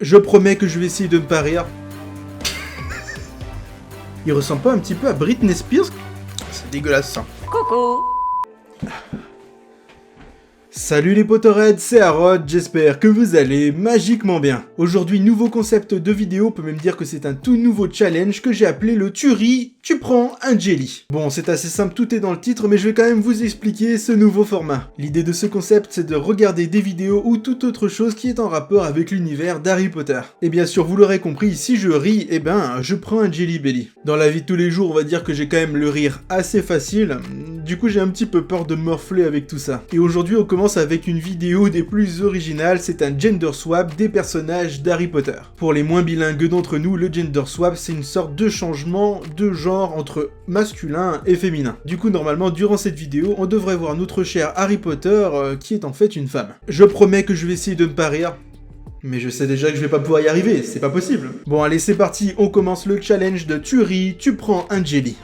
Je promets que je vais essayer de ne pas rire. Il ressemble pas un petit peu à Britney Spears? C'est dégueulasse ça. Coucou. Salut les Potterheads, c'est Harrod, j'espère que vous allez magiquement bien. Aujourd'hui, nouveau concept de vidéo, on peut même dire que c'est un tout nouveau challenge que j'ai appelé le tu ris, tu prends un jelly. Bon, c'est assez simple, tout est dans le titre, mais je vais quand même vous expliquer ce nouveau format. L'idée de ce concept, c'est de regarder des vidéos ou toute autre chose qui est en rapport avec l'univers d'Harry Potter. Et bien sûr, vous l'aurez compris, si je ris, eh ben, je prends un jelly belly. Dans la vie de tous les jours, on va dire que j'ai quand même le rire assez facile, du coup j'ai un petit peu peur de morfler avec tout ça. Et aujourd'hui, on commence avec une vidéo des plus originales, c'est un gender swap des personnages d'Harry Potter. Pour les moins bilingues d'entre nous, le gender swap c'est une sorte de changement de genre entre masculin et féminin. Du coup normalement durant cette vidéo, on devrait voir notre cher Harry Potter qui est en fait une femme. Je promets que je vais essayer de ne pas rire. Mais je sais déjà que je vais pas pouvoir y arriver, c'est pas possible. Bon allez c'est parti, on commence le challenge de tu ris, tu prends un jelly.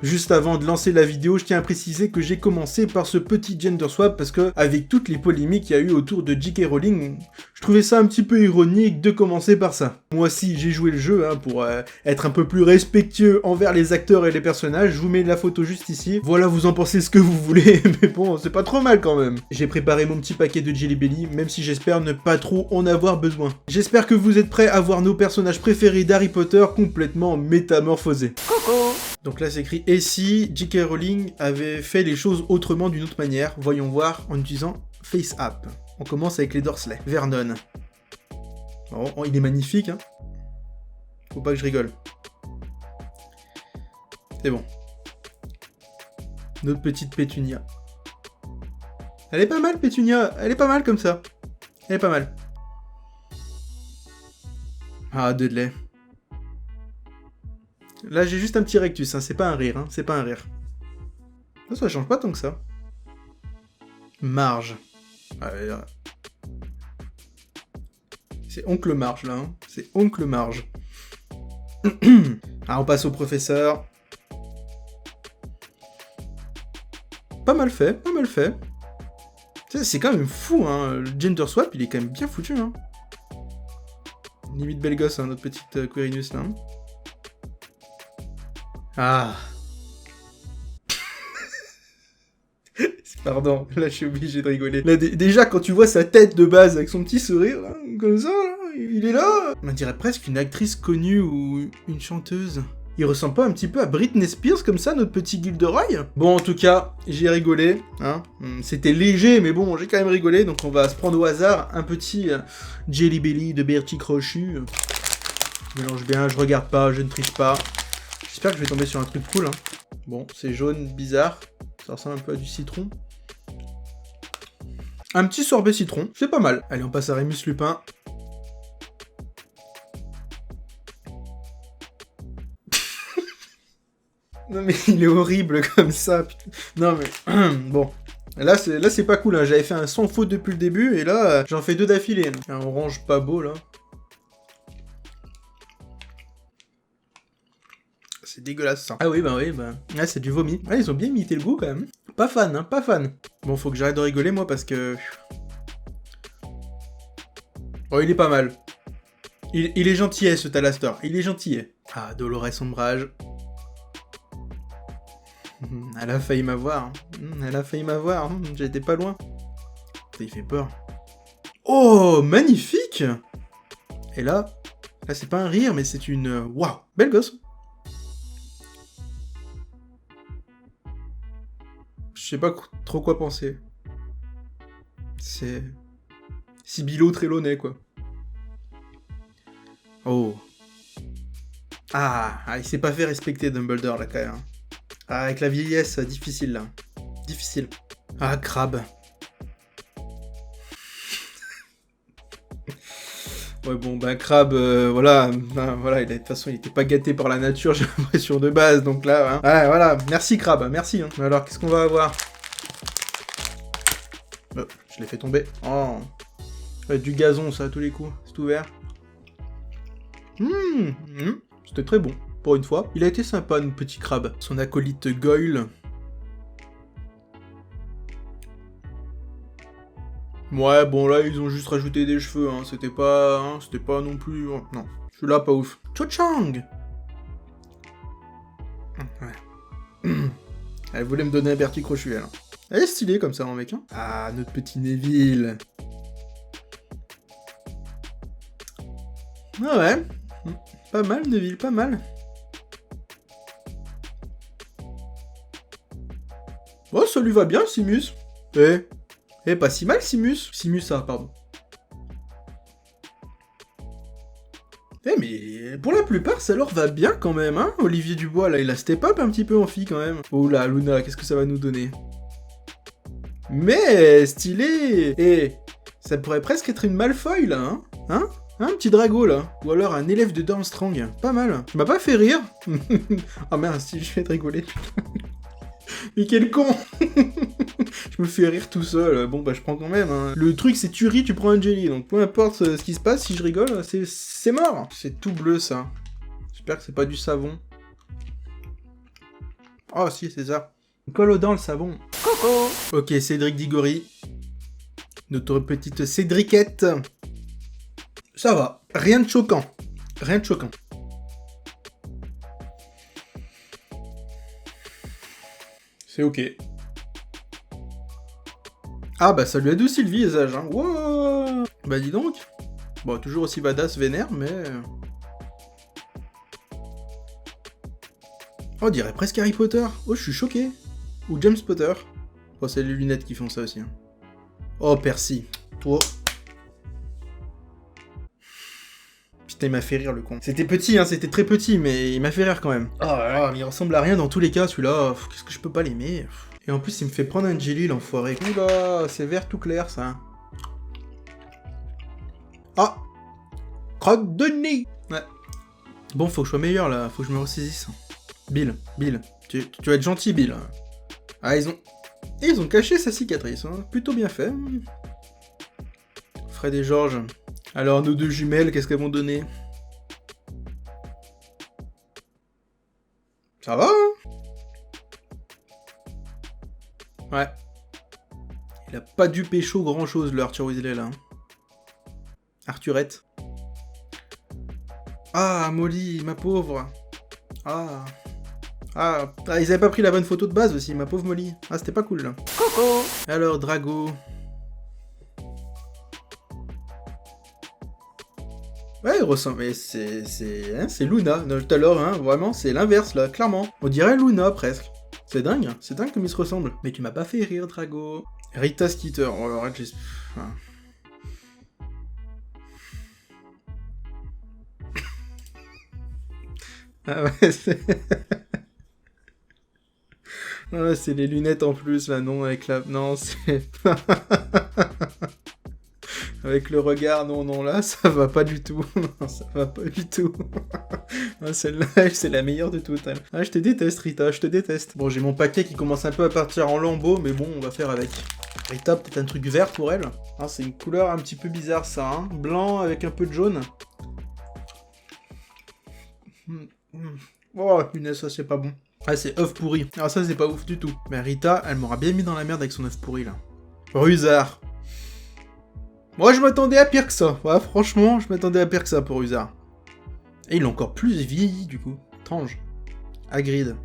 Juste avant de lancer la vidéo, je tiens à préciser que j'ai commencé par ce petit gender swap parce que, avec toutes les polémiques qu'il y a eu autour de J.K. Rowling, je trouvais ça un petit peu ironique de commencer par ça. Moi aussi, j'ai joué le jeu pour être un peu plus respectueux envers les acteurs et les personnages, je vous mets la photo juste ici. Voilà, vous en pensez ce que vous voulez, mais bon, c'est pas trop mal quand même. J'ai préparé mon petit paquet de Jelly Belly, même si j'espère ne pas trop en avoir besoin. J'espère que vous êtes prêts à voir nos personnages préférés d'Harry Potter complètement métamorphosés. Coucou. Donc là c'est écrit « Et si J.K. Rowling avait fait les choses autrement d'une autre manière ?» Voyons voir en utilisant Face App. On commence avec les Dursley. Vernon. Oh, il est magnifique, hein. Faut pas que je rigole. C'est bon. Notre petite Pétunia. Elle est pas mal, Pétunia. Elle est pas mal comme ça. Elle est pas mal. Ah, Dudley. Là, j'ai juste un petit rectus, hein. C'est pas un rire, hein. C'est pas un rire. Ça change pas tant que ça. Marge. C'est Oncle Marge, là, hein. C'est Oncle Marge. Ah, on passe au professeur. Pas mal fait, pas mal fait. C'est quand même fou, hein. Le gender swap, il est quand même bien foutu, hein. Limite belle gosse, hein, notre petite Quirinus, là. Hein. Ah. Pardon, là je suis obligé de rigoler. Là, déjà quand tu vois sa tête de base avec son petit sourire, là, comme ça, là, il est là. On dirait presque une actrice connue ou une chanteuse. Il ressemble pas un petit peu à Britney Spears comme ça, notre petit Gilderoy? Bon, en tout cas, j'ai rigolé, hein. C'était léger, mais bon, j'ai quand même rigolé, donc on va se prendre au hasard un petit Jelly Belly de Bertie Crochu. Je mélange bien, je regarde pas, je ne triche pas. J'espère que je vais tomber sur un truc cool, hein. Bon, c'est jaune, bizarre. Ça ressemble un peu à du citron. Un petit sorbet citron, c'est pas mal. Allez, on passe à Rémus Lupin. Non mais il est horrible comme ça. Putain. Non mais... bon. Là c'est pas cool, hein. J'avais fait un sans faute depuis le début, et là, j'en fais deux d'affilée. Un orange pas beau, là. C'est dégueulasse ça. Ah oui, bah. Ah, c'est du vomi. Ah, ils ont bien imité le goût quand même. Pas fan, hein, pas fan. Bon, faut que j'arrête de rigoler moi parce que... Oh, il est pas mal. Il est gentillet ce Talastor. Il est gentillet. Ah, Dolores Ombrage. Elle a failli m'avoir. Elle a failli m'avoir. J'étais pas loin. Ça, il fait peur. Oh, magnifique! Et là c'est pas un rire, mais c'est une... Waouh! Belle gosse. Je sais pas trop quoi penser. C'est... Sibilo Trelawney, quoi. Oh. Ah, il s'est pas fait respecter Dumbledore, là, quand même. Ah, avec la vieillesse, difficile, là. Difficile. Ah, Crabbe. Ouais, bon, bah, Crabbe, voilà. Voilà, de toute façon, il était pas gâté par la nature, j'ai l'impression, de base, donc là, hein. Ouais, voilà. Merci, Crabbe, merci. Hein. Alors, qu'est-ce qu'on va avoir? Oh, je l'ai fait tomber. Oh. Du gazon, ça, à tous les coups. C'est ouvert. C'était très bon. pour une fois. Il a été sympa, notre petit crabe. Son acolyte Goyle. Ouais, bon là, ils ont juste rajouté des cheveux, hein. C'était pas non plus... Non, celui-là, pas ouf. Cho-Chang. Ouais. Elle voulait me donner un Bertie Crochet, elle. Elle est stylée comme ça, mon mec, hein. Ah, notre petit Neville. Ah ouais. Pas mal, Neville, pas mal. Oh, ça lui va bien, Simus. Pas si mal, Simus. Simus, pardon. Mais pour la plupart, ça leur va bien quand même, hein. Olivier Dubois, là, il a step up un petit peu en fille quand même. Oh là, Luna, qu'est-ce que ça va nous donner? Mais stylé. Ça pourrait presque être une Malfoy, là, hein. Un petit Drago, là. Ou alors un élève de Durmstrang. Pas mal. Tu m'as pas fait rire. Oh merde, si, je vais te rigoler. Mais quel con. Je me fais rire tout seul. Bon, bah, je prends quand même. Hein. Le truc, c'est tu ris, tu prends un jelly. Donc, peu importe ce qui se passe, si je rigole, c'est mort. C'est tout bleu, ça. J'espère que c'est pas du savon. Oh, si, c'est ça. Colle dans le savon. Coco. Ok, Cédric Diggory. Notre petite Cédriquette. Ça va. Rien de choquant. Rien de choquant. C'est ok. Ah bah ça lui adoucit le visage, hein. Wow. Bah dis donc. Bon, toujours aussi badass, vénère, mais... On dirait presque Harry Potter. Oh, je suis choqué. Ou James Potter. Oh, c'est les lunettes qui font ça aussi. Hein. Oh, Percy. Toi. Putain, il m'a fait rire, le con. C'était petit, hein, c'était très petit, mais il m'a fait rire quand même. Oh là là, mais il ressemble à rien dans tous les cas, celui-là. Qu'est-ce que je peux pas l'aimer? Et en plus, il me fait prendre un jelly, l'enfoiré. Oula, c'est vert tout clair, ça. Ah! Crotte de nez! Ouais. Bon, faut que je sois meilleur, là. Faut que je me ressaisisse. Bill. Tu vas être gentil, Bill. Ah, ils ont caché sa cicatrice, hein. Plutôt bien fait. Fred et George. Alors, nos deux jumelles, qu'est-ce qu'elles vont donner? Ça va, hein? Ouais. Il a pas dû pécho grand-chose, le Arthur Weasley, là. Arthurette. Ah, Molly, ma pauvre. Ah, ils avaient pas pris la bonne photo de base aussi, ma pauvre Molly. Ah, c'était pas cool, là. Coco. Alors, Drago. Ouais, il ressemble, mais c'est Luna, tout à l'heure, hein, vraiment, c'est l'inverse, là, clairement. On dirait Luna, presque. C'est dingue comme ils se ressemblent. Mais tu m'as pas fait rire, Drago. Rita Skeeter, oh, alors, Ah ouais, c'est... Ah, c'est les lunettes en plus, là, non, avec la... Non, c'est pas... Avec le regard, non, là, ça va pas du tout. Non, ça va pas du tout. Ah, celle-là, c'est la meilleure de toutes. Hein. Ah, je te déteste, Rita, je te déteste. Bon, j'ai mon paquet qui commence un peu à partir en lambeaux, mais bon, on va faire avec. Rita, peut-être un truc vert pour elle. Ah, c'est une couleur un petit peu bizarre, ça, hein. Blanc avec un peu de jaune. Oh, punaise, ça, c'est pas bon. Ah, c'est œuf pourri. Ah, ça, c'est pas ouf du tout. Mais Rita, elle m'aura bien mis dans la merde avec son œuf pourri, là. Rusard. Moi, je m'attendais à pire que ça. Ouais, franchement, je m'attendais à pire que ça pour Rusard. Et il a encore plus vieilli, du coup. Étrange. Hagrid.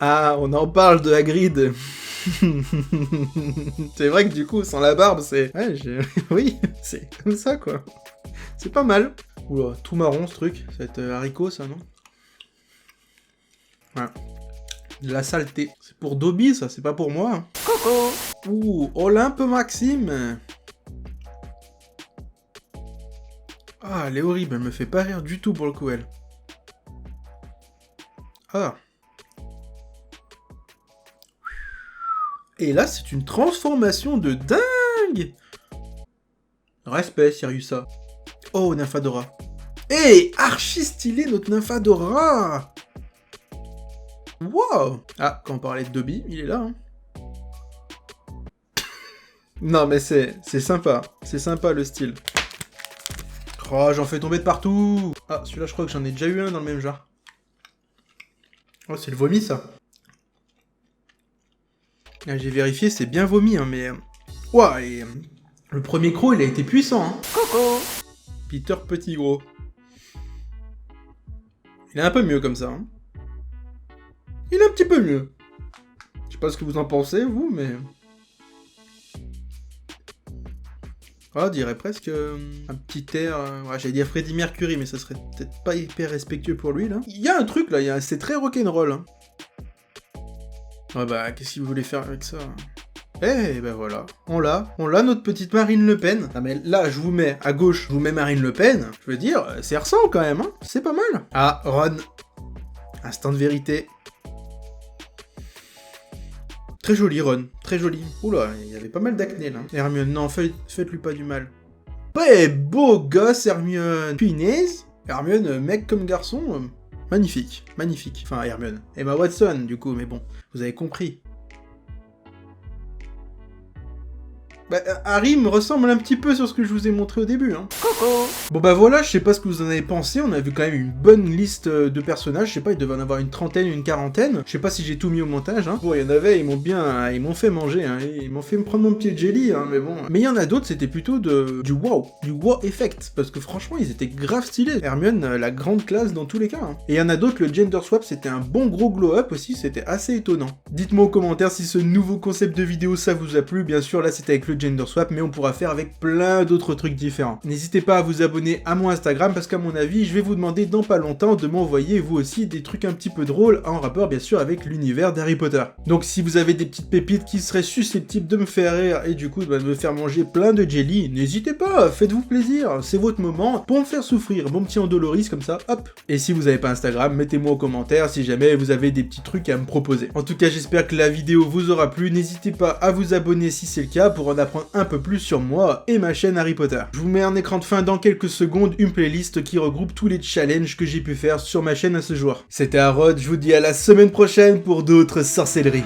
Ah, on en parle de Hagrid. C'est vrai que du coup, sans la barbe, c'est... Ouais, oui, c'est comme ça, quoi. C'est pas mal. Oula, tout marron, ce truc. Ça va être haricot, ça, non? Ouais. De la saleté. C'est pour Dobby, ça, c'est pas pour moi. Hein. Coco. Ouh, Olympe Maxime. Ah, elle est horrible, elle me fait pas rire du tout pour le coup, elle. Ah. Et là, c'est une transformation de dingue. Respect, Siriusa. Oh, Nymphadora. Hey, archi stylé, notre Nymphadora. Wow. Ah, quand on parlait de Dobby, il est là. Hein. Non, mais c'est sympa. C'est sympa, le style. Oh, j'en fais tomber de partout. Ah, celui-là, je crois que j'en ai déjà eu un dans le même genre. Oh, c'est le vomi, ça. Ah, j'ai vérifié, c'est bien vomi, hein, mais... Ouah, et... Le premier croc, il a été puissant, hein. Coucou. Peter Petit Gros. Il est un peu mieux comme ça, hein. Il est un petit peu mieux. Je sais pas ce que vous en pensez, vous, mais... Oh, on dirait presque un petit air... ouais, j'allais dire Freddie Mercury, mais ça serait peut-être pas hyper respectueux pour lui, là. Il y a un truc, là, c'est très rock'n'roll, hein. Ouais, bah, qu'est-ce qu'il voulait faire avec ça? Eh ben voilà, on l'a, notre petite Marine Le Pen. Ah mais là, je vous mets à gauche, je vous mets Marine Le Pen. Je veux dire, c'est ressemble quand même, hein. C'est pas mal. Ah, Ron. Instant de vérité. Très joli, Ron. Très joli. Oula, il y avait pas mal d'acné, là. Hermione, non, faites-lui pas du mal. Ouais, beau gosse, Hermione. Punaise. Hermione, mec comme garçon, magnifique. Magnifique. Enfin, Hermione. Emma Watson, du coup, mais bon, vous avez compris. Bah, Harry me ressemble un petit peu sur ce que je vous ai montré au début, hein. Coucou. Bon bah voilà, je sais pas ce que vous en avez pensé, on a vu quand même une bonne liste de personnages, je sais pas, il devait en avoir une trentaine, une quarantaine, je sais pas si j'ai tout mis au montage, hein. Bon, il y en avait, ils m'ont fait manger, hein, ils m'ont fait me prendre mon pied de jelly, hein, mais bon. Mais il y en a d'autres, c'était plutôt du wow effect, parce que franchement, ils étaient grave stylés. Hermione, la grande classe dans tous les cas, hein. Et il y en a d'autres, le gender swap, c'était un bon gros glow-up aussi, c'était assez étonnant. Dites-moi aux commentaires si ce nouveau concept de vidéo, ça vous a plu, bien sûr, là c'était avec le gender swap, mais on pourra faire avec plein d'autres trucs différents. N'hésitez pas à vous abonner à mon Instagram, parce qu'à mon avis, je vais vous demander dans pas longtemps de m'envoyer vous aussi des trucs un petit peu drôles, en rapport bien sûr avec l'univers d'Harry Potter. Donc si vous avez des petites pépites qui seraient susceptibles de me faire rire, et du coup de me faire manger plein de jelly, n'hésitez pas, faites-vous plaisir, c'est votre moment pour me faire souffrir, mon petit endoloris comme ça, hop. Et si vous n'avez pas Instagram, mettez-moi en commentaire si jamais vous avez des petits trucs à me proposer. En tout cas, j'espère que la vidéo vous aura plu, n'hésitez pas à vous abonner si c'est le cas, pour en apprendre un peu plus sur moi et ma chaîne Harry Potter. Je vous mets en écran de fin dans quelques secondes une playlist qui regroupe tous les challenges que j'ai pu faire sur ma chaîne à ce jour. C'était Harold, je vous dis à la semaine prochaine pour d'autres sorcelleries.